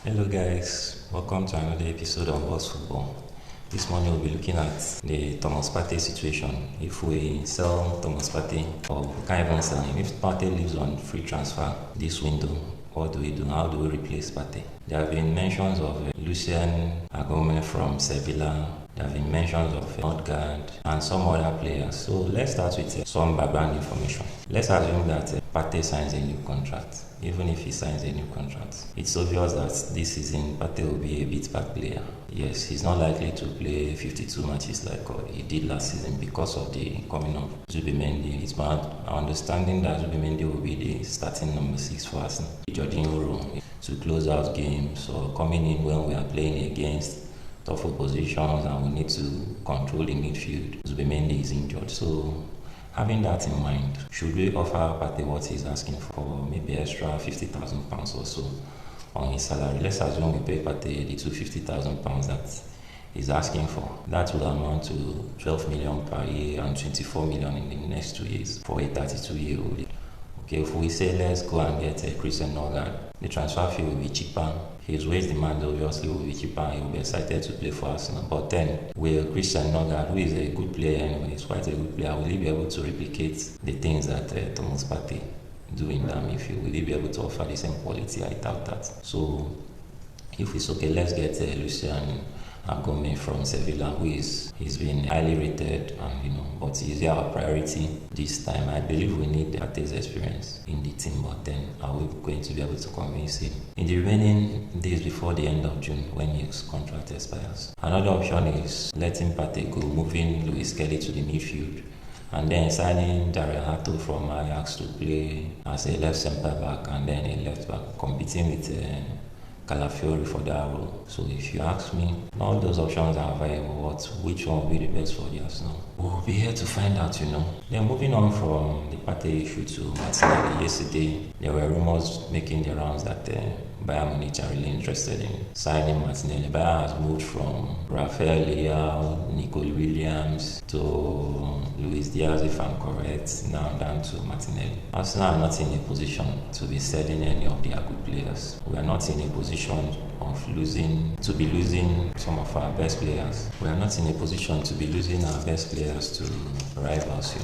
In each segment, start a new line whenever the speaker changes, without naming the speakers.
Hello guys, welcome to another episode of Boss Football. This morning we'll be looking at the Thomas Partey situation. If we sell Thomas Partey or we can't even sell him, if Partey leaves on free transfer this window, what do we do? How do we replace Partey? There have been mentions of Lucien Agome from Sevilla. There have been mentions of Odegaard and some other players. So let's start with some background information. Let's assume that Partey signs a new contract. Even if he signs a new contract, it's obvious that this season Partey will be a bit back player. Yes, he's not likely to play 52 matches like he did last season because of the coming of Zubimendi. It's my understanding that Zubimendi will be the starting number 6 for Arsenal. Jorginho to close out games or coming in when we are playing against tough oppositions and we need to control the midfield. Zubimendi is injured, so having that in mind, should we offer Partey what he's asking for, maybe extra £50,000 or so on his salary? Let's assume we pay Partey the £250,000 that he's asking for. That will amount to 12 million per year and 24 million in the next 2 years for a 32-year-old. Okay, if we say let's go and get a Christian Odegaard, the transfer fee will be cheaper. His wage demand obviously will be cheaper. He will be excited to play for Arsenal. But then, will Christian Odegaard, who is a good player anyway, he's quite a good player, will he be able to replicate the things that Thomas Partey do in that midfield? Will he be able to offer the same quality? I doubt that. So, if it's okay, let's get Lucien Agome from Sevilla, he's been highly rated, and but he's our priority this time. I believe we need Partey's experience in the team, but then are we going to be able to convince him in the remaining days before the end of June when his contract expires? Another option is letting Partey go, moving Luis Kelly to the midfield, and then signing Darren Hato from Ajax to play as a left centre back and then a left back, competing with Calafiori for that role. So if you ask me, all those options are available. Which one will be the best for the Arsenal? We'll be here to find out, Then moving on from the Partey issue to Martinelli. Yesterday, there were rumors making the rounds that Bayern Munich are really interested in signing Martinelli. Bayern has moved from Rafael Leao, Nicole Williams to Luis Diaz, if I'm correct, now down to Martinelli. Arsenal are not in a position to be selling any of their good players. We are not in a position of losing some of our best players. We are not in a position to be losing our best players to rivals,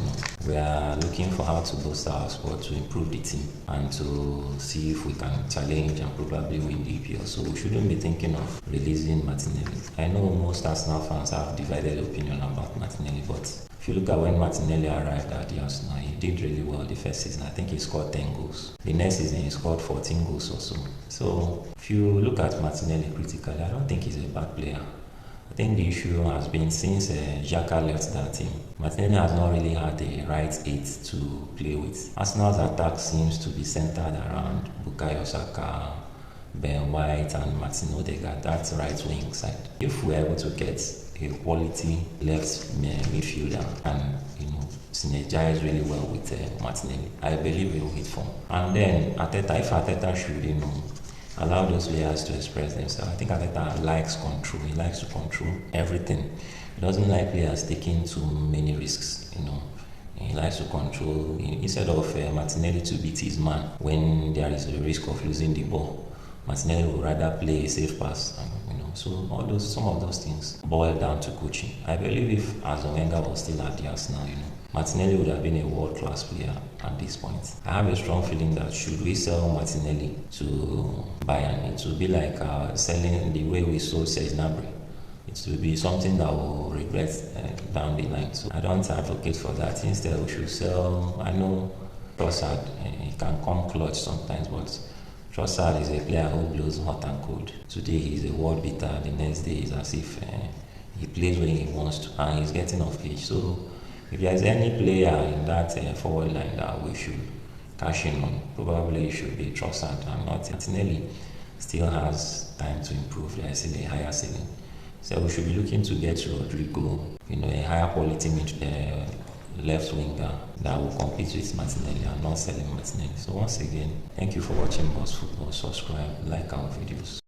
We are looking for how to boost our squad, to improve the team, and to see if we can challenge and probably win the EPL. So we shouldn't be thinking of releasing Martinelli. I know most Arsenal fans have divided opinion about Martinelli, but if you look at when Martinelli arrived at the Arsenal, he did really well the first season. I think he scored 10 goals. The next season, he scored 14 goals or so. So if you look at Martinelli critically, I don't think he's a bad player. I think the issue has been since Xhaka left that team, Martinelli has not really had the right 8 to play with. Arsenal's attack seems to be centered around Bukayo Saka, Ben White and Martin Odegaard, that's right wing side. If we're able to get a quality left midfielder and synergize really well with Martinelli, I believe he will hit form. And then if Arteta should allow those players to express themselves. I think Arteta likes control. He likes to control everything. He doesn't like players taking too many risks. He likes to control. Instead of Martinelli to beat his man when there is a risk of losing the ball, Martinelli would rather play a safe pass. So some of those things boil down to coaching. I believe if Arsene Wenger was still at the Arsenal, Martinelli would have been a world-class player at this point. I have a strong feeling that should we sell Martinelli to Bayern, it will be like selling the way we sold Serge Gnabry. It will be something that we'll regret down the line. So I don't advocate for that. Instead, we should sell. I know Trossard, he can come clutch sometimes, but Trossard is a player who blows hot and cold. Today he's a world beater, the next day is as if he plays when he wants to and he's getting off pitch. So if there's any player in that forward line that we should cash in on, probably it should be Trossard and not Martinelli. Still has time to improve. There is still a higher ceiling. So we should be looking to get Rodrigo, a higher quality left winger that will compete with Martinelli and not selling Martinelli. So once again, thank you for watching Boss Football. Subscribe, like our videos.